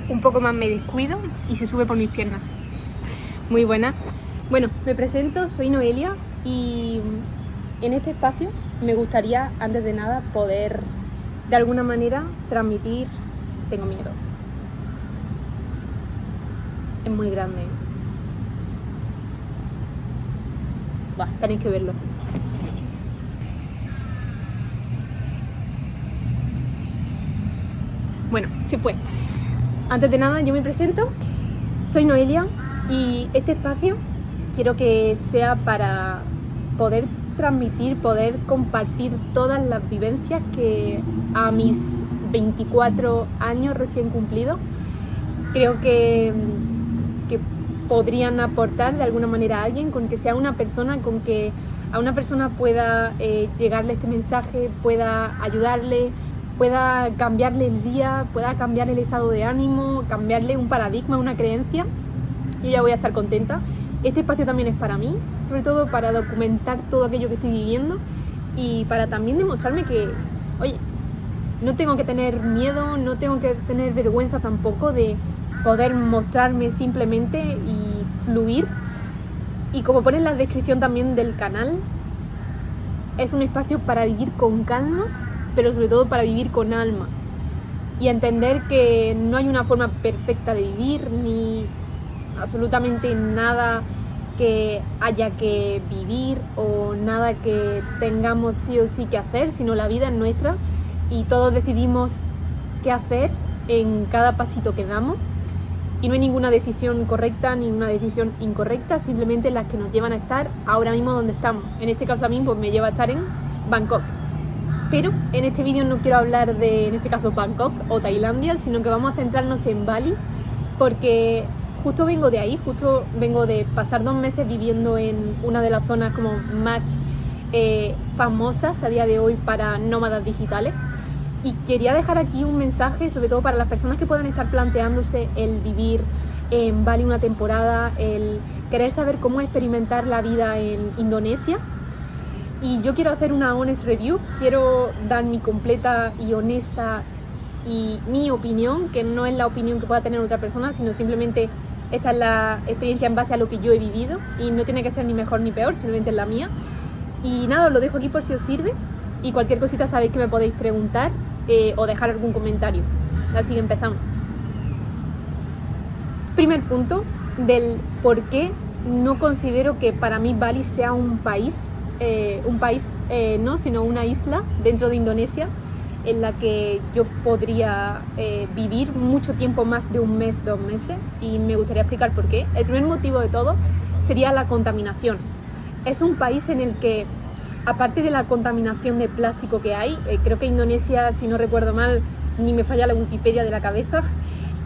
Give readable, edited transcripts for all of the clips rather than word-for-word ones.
un poco más me descuido y se sube por mis piernas. Muy buena. Bueno, me presento, soy Noelia y en este espacio me gustaría, antes de nada, poder de alguna manera transmitir. Tengo miedo. Es muy grande. Buah, tenéis que verlo. Bueno, se fue. Antes de nada, yo me presento. Soy Noelia y este espacio quiero que sea para poder transmitir, poder compartir todas las vivencias que a mis 24 años recién cumplidos creo que podrían aportar de alguna manera a alguien, con que sea una persona, con que a una persona pueda llegarle este mensaje, pueda ayudarle, pueda cambiarle el día, pueda cambiarle el estado de ánimo, cambiarle un paradigma, una creencia. Yo ya voy a estar contenta. Este espacio también es para mí, sobre todo para documentar todo aquello que estoy viviendo y para también demostrarme que, oye, no tengo que tener miedo, no tengo que tener vergüenza tampoco de poder mostrarme simplemente y fluir. Y como pone en la descripción también del canal, es un espacio para vivir con calma, pero sobre todo para vivir con alma y entender que no hay una forma perfecta de vivir ni absolutamente nada que haya que vivir o nada que tengamos sí o sí que hacer, sino la vida es nuestra y todos decidimos qué hacer en cada pasito que damos y no hay ninguna decisión correcta ni una decisión incorrecta, simplemente las que nos llevan a estar ahora mismo donde estamos. En este caso a mí pues me lleva a estar en Bangkok. Pero en este vídeo no quiero hablar de, en este caso, Bangkok o Tailandia, sino que vamos a centrarnos en Bali, porque justo vengo de ahí, justo vengo de pasar 2 meses viviendo en una de las zonas como más famosas a día de hoy para nómadas digitales. Y quería dejar aquí un mensaje, sobre todo para las personas que puedan estar planteándose el vivir en Bali una temporada, el querer saber cómo experimentar la vida en Indonesia. Y yo quiero hacer una honest review, quiero dar mi completa y honesta y mi opinión, que no es la opinión que pueda tener otra persona, sino simplemente esta es la experiencia en base a lo que yo he vivido y no tiene que ser ni mejor ni peor, simplemente es la mía. Y nada, os lo dejo aquí por si os sirve y cualquier cosita sabéis que me podéis preguntar o dejar algún comentario. Así que empezamos. Primer punto del por qué no considero que para mí Bali sea un país, no, sino una isla dentro de Indonesia en la que yo podría vivir mucho tiempo, más de 1 mes, 2 meses, y me gustaría explicar por qué. El primer motivo de todo sería la contaminación. Es un país en el que, aparte de la contaminación de plástico que hay, creo que Indonesia, si no recuerdo mal, ni me falla la Wikipedia de la cabeza,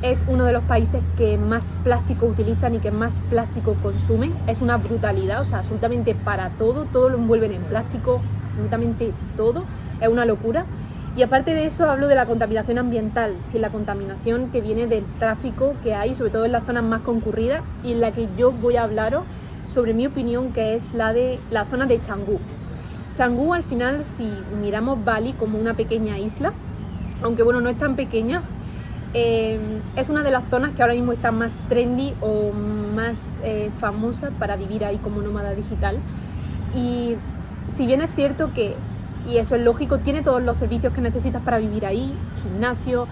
es uno de los países que más plástico utilizan y que más plástico consumen. Es una brutalidad, o sea, absolutamente para todo lo envuelven en plástico, absolutamente todo, es una locura. Y aparte de eso hablo de la contaminación ambiental, es decir, la contaminación que viene del tráfico que hay, sobre todo en las zonas más concurridas, y en la que yo voy a hablaros sobre mi opinión, que es la de la zona de Canggu. Canggu, al final, si miramos Bali como una pequeña isla, aunque bueno, no es tan pequeña, es una de las zonas que ahora mismo está más trendy o más famosa para vivir ahí como nómada digital. Y si bien es cierto que, y eso es lógico, tiene todos los servicios que necesitas para vivir ahí: gimnasio,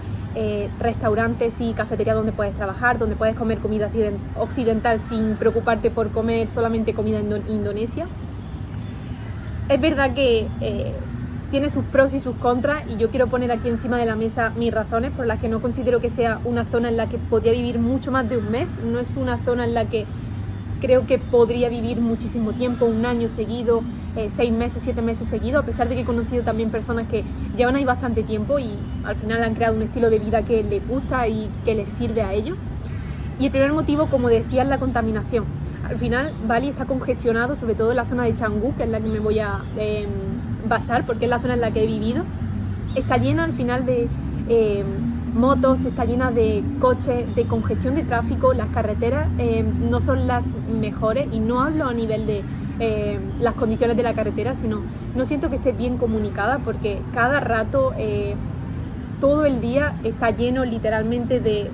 restaurantes y cafetería donde puedes trabajar, donde puedes comer comida occidental sin preocuparte por comer solamente comida indonesia. Es verdad que tiene sus pros y sus contras, y yo quiero poner aquí encima de la mesa mis razones por las que no considero que sea una zona en la que podría vivir mucho más de 1 mes. No es una zona en la que creo que podría vivir muchísimo tiempo, 1 año seguido, 6 meses, 7 meses seguidos, a pesar de que he conocido también personas que llevan ahí bastante tiempo y al final han creado un estilo de vida que les gusta y que les sirve a ellos. Y el primer motivo, como decía, es la contaminación. Al final Bali está congestionado, sobre todo en la zona de Canggu, que es la que me voy a basar porque es la zona en la que he vivido. Está llena al final de motos, está llena de coches, de congestión de tráfico. Las carreteras no son las mejores, y no hablo a nivel de las condiciones de la carretera, sino no siento que esté bien comunicada, porque cada rato todo el día está lleno literalmente de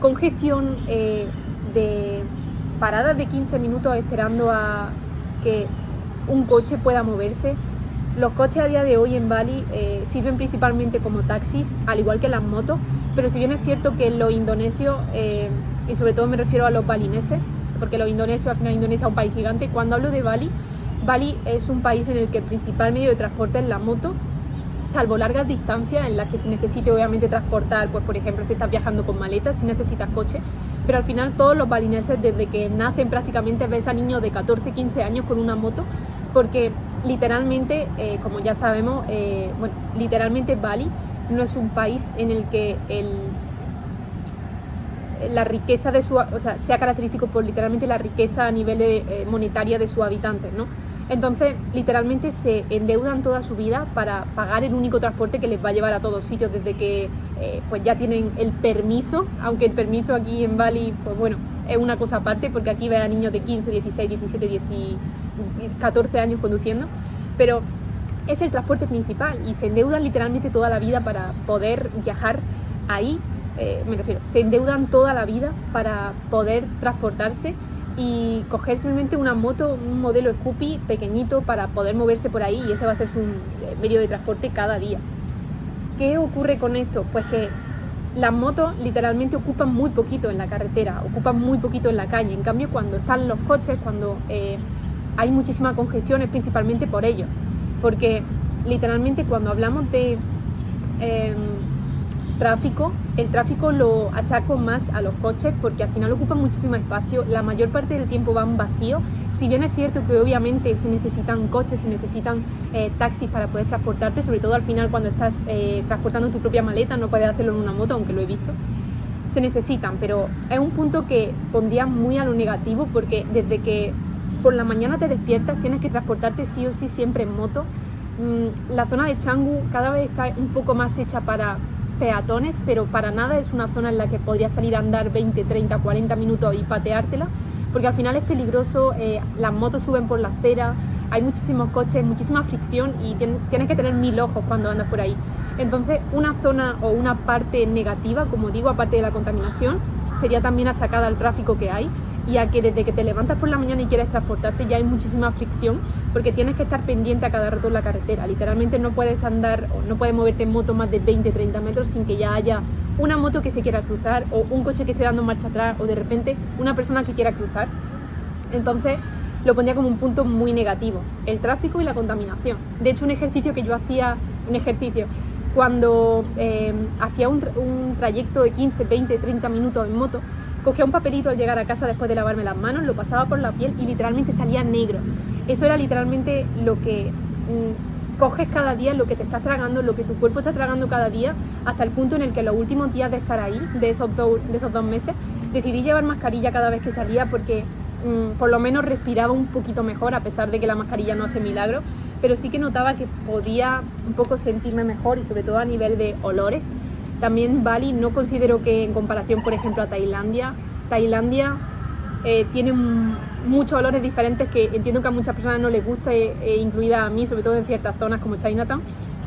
congestión, de paradas de 15 minutos esperando a que un coche pueda moverse. Los coches a día de hoy en Bali sirven principalmente como taxis, al igual que las motos, pero si bien es cierto que los indonesios, y sobre todo me refiero a los balineses, porque los indonesios, al final Indonesia es un país gigante, cuando hablo de Bali, Bali es un país en el que el principal medio de transporte es la moto, salvo largas distancias en las que se necesite obviamente transportar, pues por ejemplo si estás viajando con maletas, si necesitas coche, pero al final todos los balineses desde que nacen prácticamente ves a niños de 14, 15 años con una moto, porque literalmente, como ya sabemos, literalmente Bali no es un país en el que la riqueza de su, o sea, sea característico por literalmente la riqueza a nivel monetaria de sus habitantes, ¿no? Entonces, literalmente se endeudan toda su vida para pagar el único transporte que les va a llevar a todos sitios desde que pues ya tienen el permiso, aunque el permiso aquí en Bali, pues bueno, es una cosa aparte, porque aquí ves a niños de 15, 16, 17, 14 años conduciendo, pero es el transporte principal y se endeudan literalmente toda la vida para poder viajar ahí, me refiero, se endeudan toda la vida para poder transportarse y coger simplemente una moto, un modelo Scoopy pequeñito para poder moverse por ahí y ese va a ser su medio de transporte cada día. ¿Qué ocurre con esto? Pues que las motos literalmente ocupan muy poquito en la carretera, ocupan muy poquito en la calle, en cambio cuando están los coches, cuando hay muchísima congestión es principalmente por ello, porque literalmente cuando hablamos de tráfico, el tráfico lo achaco más a los coches porque al final ocupan muchísimo espacio, la mayor parte del tiempo van vacíos, si bien es cierto que obviamente se necesitan coches, se necesitan taxis para poder transportarte, sobre todo al final cuando estás transportando tu propia maleta, no puedes hacerlo en una moto, aunque lo he visto, se necesitan, pero es un punto que pondría muy a lo negativo porque desde que por la mañana te despiertas tienes que transportarte sí o sí siempre en moto. La zona de Canggu cada vez está un poco más hecha para peatones, pero para nada es una zona en la que podrías salir a andar 20, 30, 40 minutos y pateártela, porque al final es peligroso, las motos suben por la acera, hay muchísimos coches, muchísima fricción y tienes que tener 1000 ojos cuando andas por ahí. Entonces una zona o una parte negativa, como digo, aparte de la contaminación, sería también achacada al tráfico que hay y a que desde que te levantas por la mañana y quieres transportarte ya hay muchísima fricción porque tienes que estar pendiente a cada rato en la carretera. Literalmente no puedes andar o no puedes moverte en moto más de 20, 30 metros sin que ya haya una moto que se quiera cruzar o un coche que esté dando marcha atrás o de repente una persona que quiera cruzar. Entonces lo pondría como un punto muy negativo, el tráfico y la contaminación. De hecho, un ejercicio que yo hacía, cuando hacía un trayecto de 15, 20, 30 minutos en moto, cogía un papelito al llegar a casa después de lavarme las manos, lo pasaba por la piel y literalmente salía negro. Eso era literalmente lo que coges cada día, lo que te estás tragando, lo que tu cuerpo está tragando cada día, hasta el punto en el que los últimos días de estar ahí, de esos dos meses, decidí llevar mascarilla cada vez que salía porque por lo menos respiraba un poquito mejor, a pesar de que la mascarilla no hace milagro, pero sí que notaba que podía un poco sentirme mejor y sobre todo a nivel de olores. También Bali no considero que en comparación, por ejemplo, a Tailandia tiene muchos olores diferentes que entiendo que a muchas personas no les gusta, incluida a mí, sobre todo en ciertas zonas como Chinatown,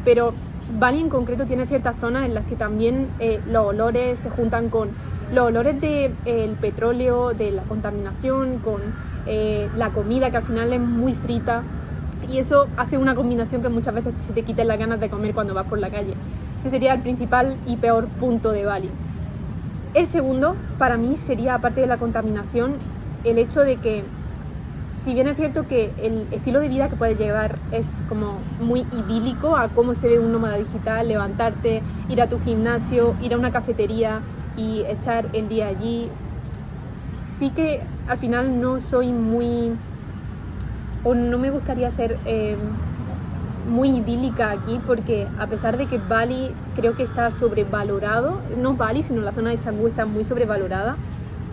pero Bali en concreto tiene ciertas zonas en las que también los olores se juntan con los olores del petróleo, de la contaminación, con la comida que al final es muy frita y eso hace una combinación que muchas veces se te quiten las ganas de comer cuando vas por la calle. Ese sería el principal y peor punto de Bali. El segundo, para mí, sería, aparte de la contaminación, el hecho de que, si bien es cierto que el estilo de vida que puedes llevar es como muy idílico a cómo se ve un nómada digital, levantarte, ir a tu gimnasio, ir a una cafetería y echar el día allí, sí que al final no soy muy, o no me gustaría ser muy idílica aquí porque a pesar de que Bali creo que está sobrevalorado, no Bali sino la zona de Canggu está muy sobrevalorada,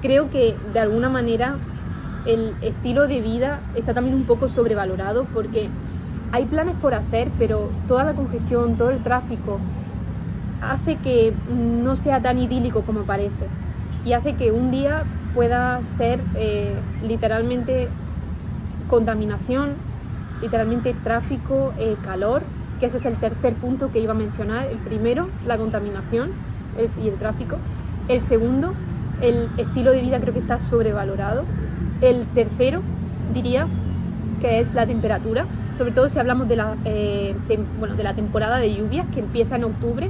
creo que de alguna manera el estilo de vida está también un poco sobrevalorado porque hay planes por hacer, pero toda la congestión, todo el tráfico hace que no sea tan idílico como parece y hace que un día pueda ser literalmente contaminación, literalmente tráfico, calor, que ese es el tercer punto que iba a mencionar. El primero, la contaminación y el tráfico. El segundo, el estilo de vida creo que está sobrevalorado. El tercero, diría, que es la temperatura, sobre todo si hablamos de la temporada de lluvias que empieza en octubre.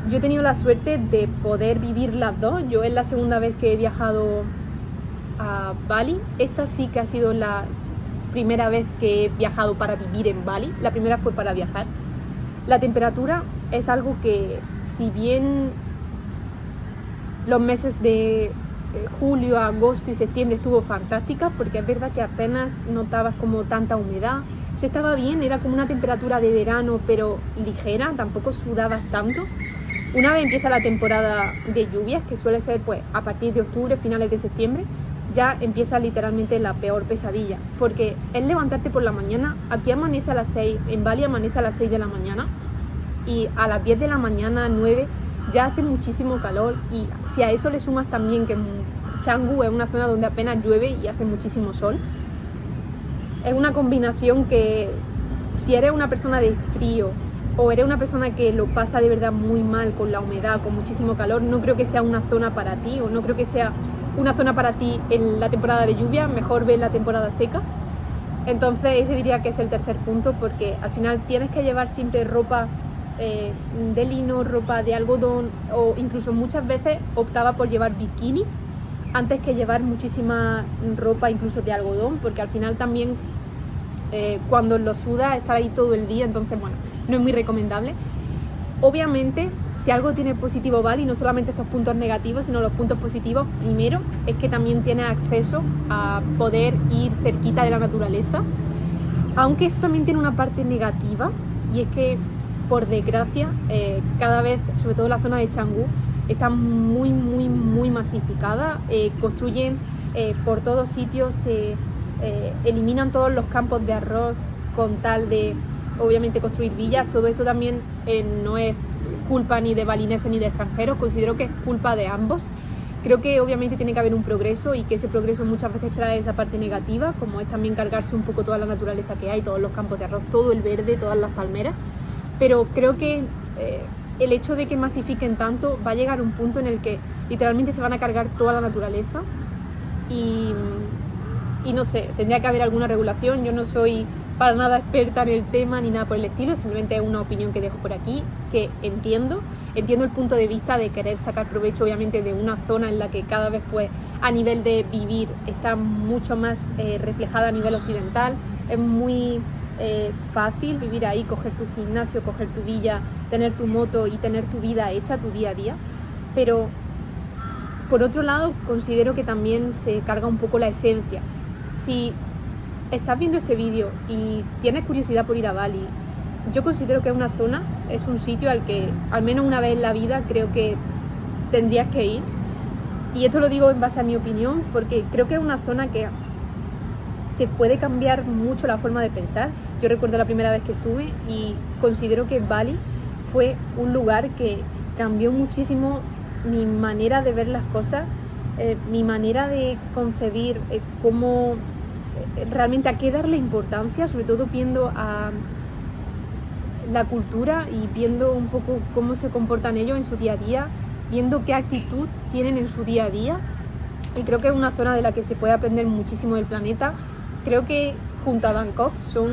Yo he tenido la suerte de poder vivir las dos. Yo es la segunda vez que he viajado a Bali. Esta sí que ha sido la primera vez que he viajado para vivir en Bali. La primera fue para viajar. La temperatura es algo que, si bien los meses de julio, agosto y septiembre estuvo fantástica, porque es verdad que apenas notabas como tanta humedad, se estaba bien, era como una temperatura de verano pero ligera, tampoco sudabas tanto. Una vez empieza la temporada de lluvias, que suele ser pues a partir de octubre, finales de septiembre, ya empieza literalmente la peor pesadilla, porque es levantarte por la mañana. Aquí amanece a las 6, en Bali amanece a las 6 de la mañana y a las 10 de la mañana, 9, ya hace muchísimo calor. Y si a eso le sumas también que Canggu es una zona donde apenas llueve y hace muchísimo sol, es una combinación que, si eres una persona de frío o eres una persona que lo pasa de verdad muy mal con la humedad, con muchísimo calor, no creo que sea una zona para ti, o no creo que sea una zona para ti en la temporada de lluvia. Mejor ve la temporada seca. Entonces ese diría que es el tercer punto, porque al final tienes que llevar siempre ropa de lino, ropa de algodón, o incluso muchas veces optaba por llevar bikinis antes que llevar muchísima ropa incluso de algodón, porque al final también cuando lo sudas estar ahí todo el día, entonces bueno, no es muy recomendable. Obviamente, si algo tiene positivo Bali, no solamente estos puntos negativos, sino los puntos positivos, primero es que también tienes acceso a poder ir cerquita de la naturaleza, aunque eso también tiene una parte negativa, y es que por desgracia cada vez, sobre todo la zona de Canggu, está muy masificada. Construyen por todos sitios, se eliminan todos los campos de arroz con tal de obviamente construir villas. Todo esto también no es culpa ni de balineses ni de extranjeros, considero que es culpa de ambos. Creo que obviamente tiene que haber un progreso, y que ese progreso muchas veces trae esa parte negativa, como es también cargarse un poco toda la naturaleza que hay, todos los campos de arroz, todo el verde, todas las palmeras. Pero creo que el hecho de que masifiquen tanto, va a llegar un punto en el que literalmente se van a cargar toda la naturaleza, y no sé, tendría que haber alguna regulación. Yo no soy para nada experta en el tema ni nada por el estilo, simplemente es una opinión que dejo por aquí, que entiendo el punto de vista de querer sacar provecho obviamente de una zona en la que cada vez pues a nivel de vivir está mucho más reflejada a nivel occidental. Es muy fácil vivir ahí, coger tu gimnasio, coger tu villa, tener tu moto y tener tu vida hecha, tu día a día. Pero por otro lado considero que también se carga un poco la esencia. Si estás viendo este vídeo y tienes curiosidad por ir a Bali, yo considero que es una zona, es un sitio al que al menos una vez en la vida creo que tendrías que ir. Y esto lo digo en base a mi opinión, porque creo que es una zona que te puede cambiar mucho la forma de pensar. Yo recuerdo la primera vez que estuve y considero que Bali fue un lugar que cambió muchísimo mi manera de ver las cosas, mi manera de concebir cómo realmente a qué darle importancia, sobre todo viendo a la cultura y viendo un poco cómo se comportan ellos en su día a día, viendo qué actitud tienen en su día a día. Y creo que es una zona de la que se puede aprender muchísimo del planeta. Creo que junto a Bangkok son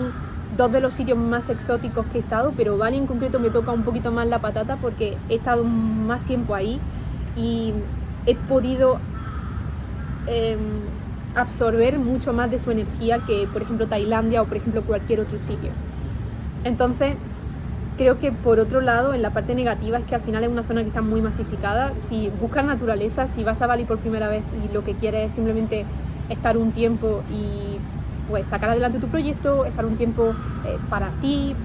dos de los sitios más exóticos que he estado, pero Bali en concreto me toca un poquito más la patata porque he estado más tiempo ahí y he podido absorber mucho más de su energía que, por ejemplo, Tailandia o, por ejemplo, cualquier otro sitio. Entonces, creo que por otro lado, en la parte negativa es que al final es una zona que está muy masificada. Si buscas naturaleza, si vas a Bali por primera vez y lo que quieres es simplemente estar un tiempo y pues sacar adelante tu proyecto, estar un tiempo para ti,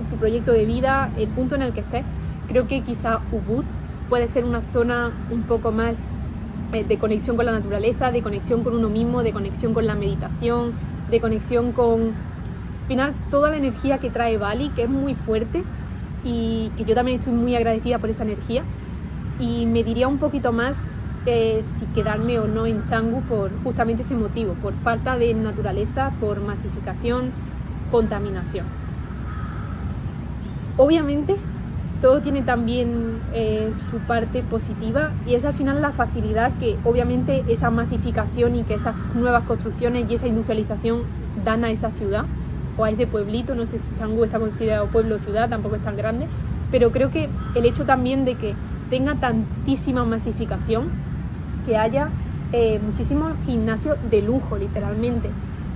tu proyecto de vida, el punto en el que estés, creo que quizá Ubud puede ser una zona un poco más de conexión con la naturaleza, de conexión con uno mismo, de conexión con la meditación, de conexión con, al final, toda la energía que trae Bali, que es muy fuerte y que yo también estoy muy agradecida por esa energía. Y me diría un poquito más si quedarme o no en Canggu por justamente ese motivo, por falta de naturaleza, por masificación, contaminación. Obviamente todo tiene también su parte positiva, y es al final la facilidad que obviamente esa masificación y que esas nuevas construcciones y esa industrialización dan a esa ciudad o a ese pueblito. No sé si Canggu está considerado pueblo o ciudad, tampoco es tan grande, pero creo que el hecho también de que tenga tantísima masificación, que haya muchísimos gimnasios de lujo, literalmente,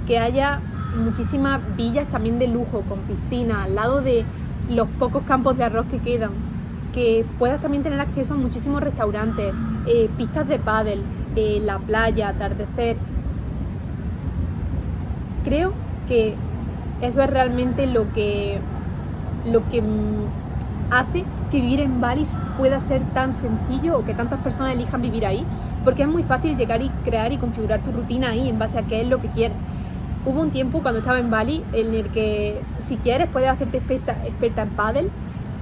que haya muchísimas villas también de lujo, con piscina, al lado de los pocos campos de arroz que quedan, que puedas también tener acceso a muchísimos restaurantes, pistas de pádel, la playa, atardecer. Creo que eso es realmente lo que hace que vivir en Bali pueda ser tan sencillo, o que tantas personas elijan vivir ahí, porque es muy fácil llegar y crear y configurar tu rutina ahí en base a qué es lo que quieres. Hubo un tiempo cuando estaba en Bali en el que, si quieres, puedes hacerte experta en pádel,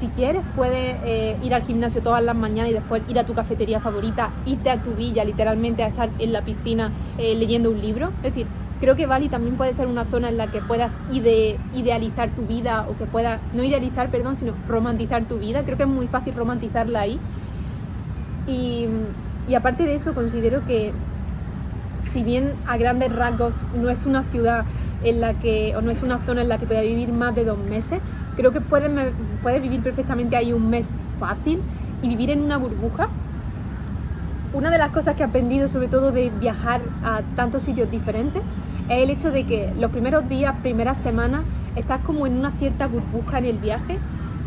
si quieres puedes ir al gimnasio todas las mañanas y después ir a tu cafetería favorita, irte a tu villa literalmente a estar en la piscina leyendo un libro. Es decir, creo que Bali también puede ser una zona en la que puedas idealizar tu vida, o que puedas, no idealizar, perdón, sino romantizar tu vida. Creo que es muy fácil romantizarla ahí. Y aparte de eso, considero que, si bien a grandes rasgos no es una ciudad en la que, o no es una zona en la que pueda vivir más de 2 meses, creo que puedes vivir perfectamente ahí un mes fácil y vivir en una burbuja. Una de las cosas que he aprendido, sobre todo de viajar a tantos sitios diferentes, es el hecho de que los primeros días, primeras semanas, estás como en una cierta burbuja en el viaje,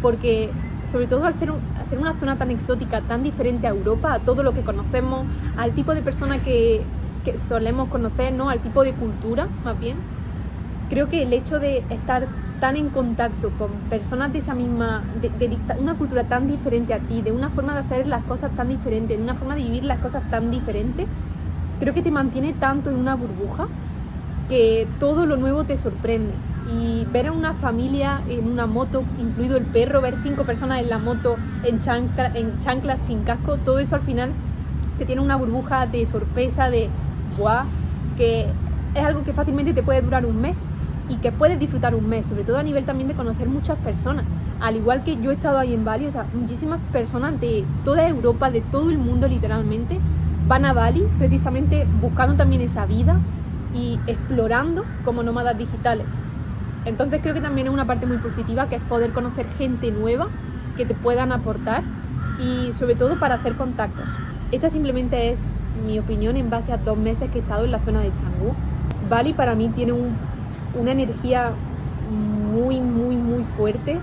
porque sobre todo al ser una zona tan exótica, tan diferente a Europa, a todo lo que conocemos, al tipo de personas que solemos conocer, ¿no? Al tipo de cultura, más bien. Creo que el hecho de estar tan en contacto con personas de esa misma, de una cultura tan diferente a ti, de una forma de hacer las cosas tan diferente, de una forma de vivir las cosas tan diferente, creo que te mantiene tanto en una burbuja que todo lo nuevo te sorprende. Y ver a una familia en una moto, incluido el perro, ver 5 personas en la moto en chanclas sin casco, todo eso al final te tiene una burbuja de sorpresa, de guau, que es algo que fácilmente te puede durar un mes y que puedes disfrutar un mes, sobre todo a nivel también de conocer muchas personas. Al igual que yo he estado ahí en Bali, o sea, muchísimas personas de toda Europa, de todo el mundo literalmente, van a Bali precisamente buscando también esa vida y explorando como nómadas digitales. Entonces creo que también es una parte muy positiva, que es poder conocer gente nueva que te puedan aportar, y sobre todo para hacer contactos. Esta simplemente es mi opinión en base a 2 meses que he estado en la zona de Canggu. Bali para mí tiene una energía muy, muy, muy fuerte.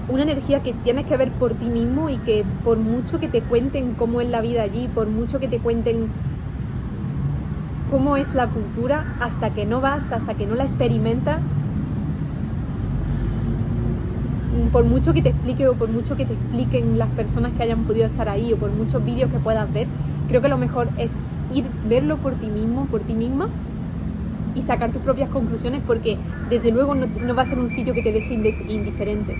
Una energía que tienes que ver por ti mismo, y que por mucho que te cuenten cómo es la vida allí, por mucho que te cuenten cómo es la cultura, hasta que no vas, hasta que no la experimentas, por mucho que te explique, o por mucho que te expliquen las personas que hayan podido estar ahí, o por muchos vídeos que puedas ver, creo que lo mejor es verlo por ti mismo, por ti misma, y sacar tus propias conclusiones, porque desde luego no va a ser un sitio que te deje indiferente.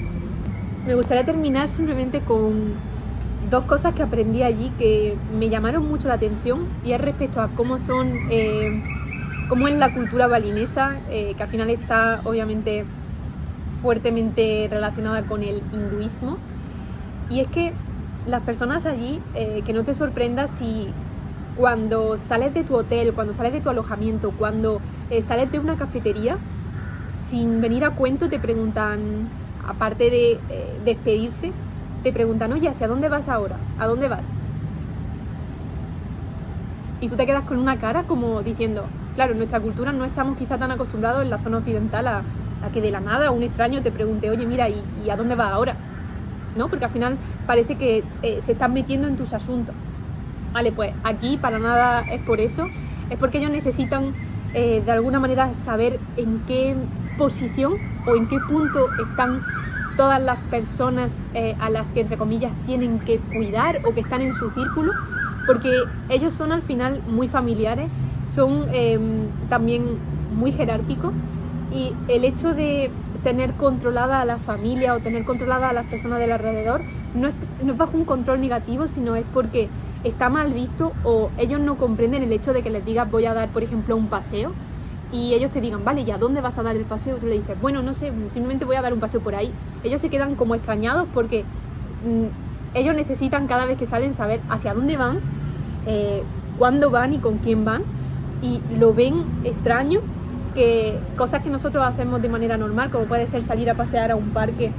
Me gustaría terminar simplemente con 2 cosas que aprendí allí que me llamaron mucho la atención, y es respecto a cómo es la cultura balinesa, que al final está obviamente fuertemente relacionada con el hinduismo. Y es que las personas allí, que no te sorprenda si cuando sales de tu hotel, cuando sales de tu alojamiento, cuando sales de una cafetería, sin venir a cuento te preguntan, aparte de despedirse, te preguntan: oye, ¿hacia dónde vas ahora? ¿A dónde vas? Y tú te quedas con una cara como diciendo, claro, en nuestra cultura no estamos quizá tan acostumbrados en la zona occidental a que de la nada un extraño te pregunte: oye, mira, ¿y a dónde vas ahora? ¿No? Porque al final parece que se están metiendo en tus asuntos. Vale, pues aquí para nada es por eso, es porque ellos necesitan de alguna manera saber en qué posición o en qué punto están todas las personas a las que, entre comillas, tienen que cuidar o que están en su círculo, porque ellos son al final muy familiares, son también muy jerárquicos, y el hecho de tener controlada a la familia o tener controlada a las personas del alrededor no es bajo un control negativo, sino es porque está mal visto, o ellos no comprenden el hecho de que les digas voy a dar, por ejemplo, un paseo, y ellos te digan, vale, ¿y a dónde vas a dar el paseo? Tú le dices, bueno, no sé, simplemente voy a dar un paseo por ahí. Ellos se quedan como extrañados porque ellos necesitan cada vez que salen saber hacia dónde van, cuándo van y con quién van, y lo ven extraño, que cosas que nosotros hacemos de manera normal, como puede ser salir a pasear a un parque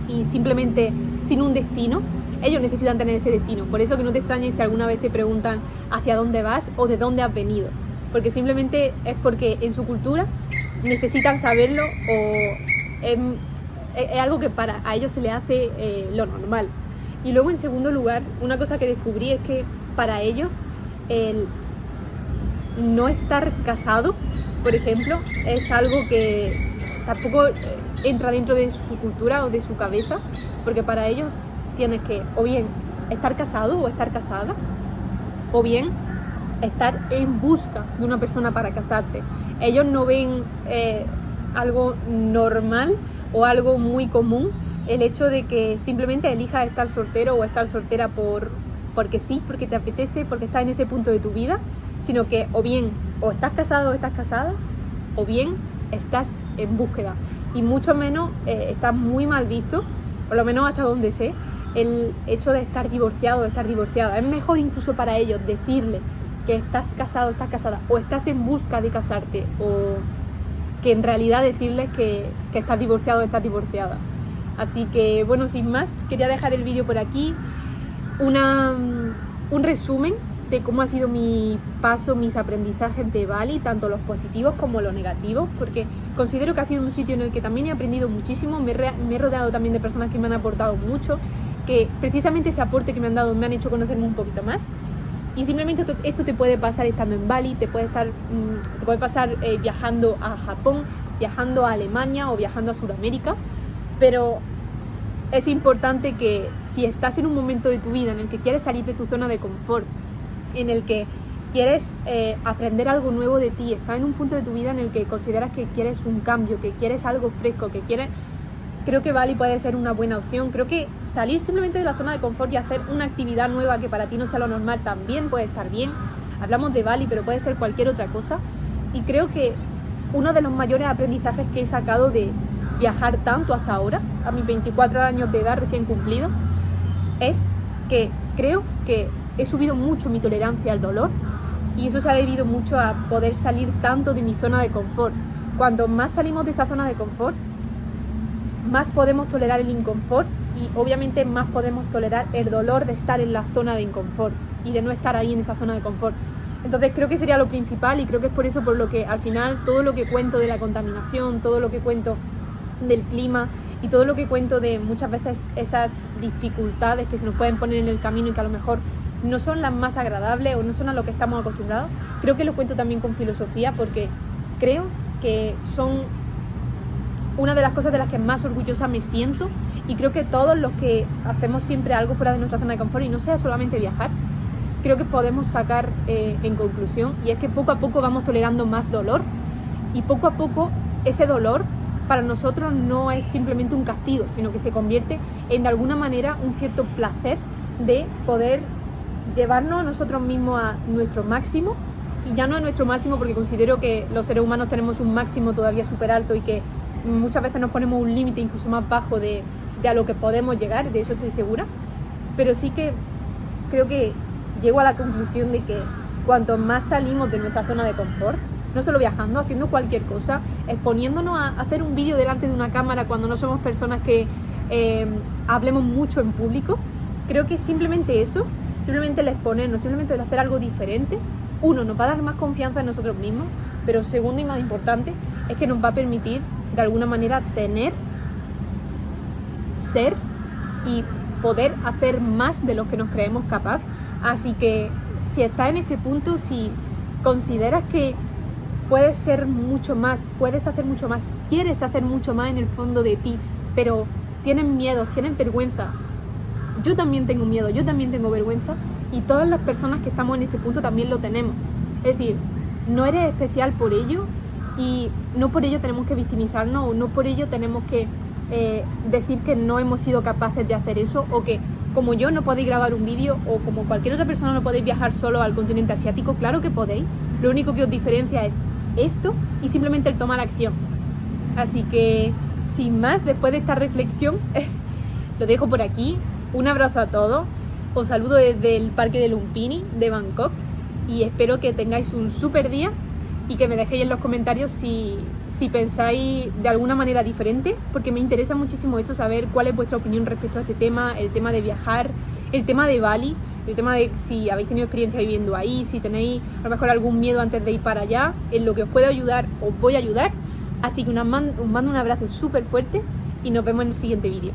y simplemente sin un destino, ellos necesitan tener ese destino. Por eso que no te extrañes si alguna vez te preguntan hacia dónde vas o de dónde has venido, porque simplemente es porque en su cultura necesitan saberlo, o es algo que a ellos se les hace lo normal. Y luego, en segundo lugar, una cosa que descubrí es que para ellos el no estar casado, por ejemplo, es algo que tampoco entra dentro de su cultura o de su cabeza, porque para ellos tienes que o bien estar casado o estar casada, o bien estar en busca de una persona para casarte. Ellos no ven algo normal o algo muy común el hecho de que simplemente elijas estar soltero o estar soltera porque sí, porque te apetece, porque estás en ese punto de tu vida, sino que o bien o estás casado o estás casada, o bien estás en búsqueda. Y mucho menos está muy mal visto, por lo menos hasta donde sé, el hecho de estar divorciado o estar divorciada. Es mejor incluso para ellos decirle que estás casado, estás casada, o estás en busca de casarte, o que en realidad decirles que estás divorciado o estás divorciada. Así que, bueno, sin más, quería dejar el vídeo por aquí, un resumen de cómo ha sido mi paso, mis aprendizajes de Bali, tanto los positivos como los negativos, porque considero que ha sido un sitio en el que también he aprendido muchísimo, me he rodeado también de personas que me han aportado mucho, que precisamente ese aporte que me han dado me han hecho conocerme un poquito más. Y simplemente esto te puede pasar estando en Bali, te puede pasar viajando a Japón, viajando a Alemania o viajando a Sudamérica, pero es importante que si estás en un momento de tu vida en el que quieres salir de tu zona de confort, en el que quieres aprender algo nuevo de ti, estás en un punto de tu vida en el que consideras que quieres un cambio, que quieres algo fresco, creo que Bali puede ser una buena opción. Creo que salir simplemente de la zona de confort y hacer una actividad nueva que para ti no sea lo normal también puede estar bien. Hablamos de Bali, pero puede ser cualquier otra cosa. Y creo que uno de los mayores aprendizajes que he sacado de viajar tanto hasta ahora, a mis 24 años de edad recién cumplido, es que creo que he subido mucho mi tolerancia al dolor, y eso se ha debido mucho a poder salir tanto de mi zona de confort. Cuanto más salimos de esa zona de confort, más podemos tolerar el inconfort, y obviamente más podemos tolerar el dolor de estar en la zona de inconfort y de no estar ahí en esa zona de confort. Entonces creo que sería lo principal, y creo que es por eso por lo que al final todo lo que cuento de la contaminación, todo lo que cuento del clima y todo lo que cuento de muchas veces esas dificultades que se nos pueden poner en el camino y que a lo mejor no son las más agradables o no son a lo que estamos acostumbrados, creo que lo cuento también con filosofía, porque creo que son una de las cosas de las que más orgullosa me siento, y creo que todos los que hacemos siempre algo fuera de nuestra zona de confort, y no sea solamente viajar, creo que podemos sacar en conclusión, y es que poco a poco vamos tolerando más dolor, y poco a poco ese dolor para nosotros no es simplemente un castigo, sino que se convierte en de alguna manera un cierto placer de poder llevarnos a nosotros mismos a nuestro máximo, y ya no a nuestro máximo porque considero que los seres humanos tenemos un máximo todavía súper alto y que muchas veces nos ponemos un límite incluso más bajo de a lo que podemos llegar, de eso estoy segura, pero sí que creo que llego a la conclusión de que cuanto más salimos de nuestra zona de confort, no solo viajando, haciendo cualquier cosa, exponiéndonos a hacer un vídeo delante de una cámara cuando no somos personas que hablemos mucho en público, creo que simplemente eso, simplemente el exponernos, simplemente el hacer algo diferente, uno, nos va a dar más confianza en nosotros mismos, pero segundo y más importante, es que nos va a permitir de alguna manera ser y poder hacer más de lo que nos creemos capaz. Así que si estás en este punto, si consideras que puedes ser mucho más, puedes hacer mucho más, quieres hacer mucho más en el fondo de ti, pero tienes miedo, tienes vergüenza. Yo también tengo miedo, yo también tengo vergüenza, y todas las personas que estamos en este punto también lo tenemos. Es decir, no eres especial por ello, y no por ello tenemos que victimizarnos, o no por ello tenemos que decir que no hemos sido capaces de hacer eso, o que como yo no podéis grabar un vídeo, o como cualquier otra persona no podéis viajar solo al continente asiático. Claro que podéis, lo único que os diferencia es esto y simplemente el tomar acción. Así que, sin más, después de esta reflexión, lo dejo por aquí. Un abrazo a todos. Os saludo desde el Parque de Lumpini de Bangkok y espero que tengáis un súper día y que me dejéis en los comentarios si pensáis de alguna manera diferente, porque me interesa muchísimo esto, saber cuál es vuestra opinión respecto a este tema, el tema de viajar, el tema de Bali, el tema de si habéis tenido experiencia viviendo ahí, si tenéis a lo mejor algún miedo antes de ir para allá. En lo que os pueda ayudar, os voy a ayudar. Así que os mando un abrazo súper fuerte y nos vemos en el siguiente vídeo.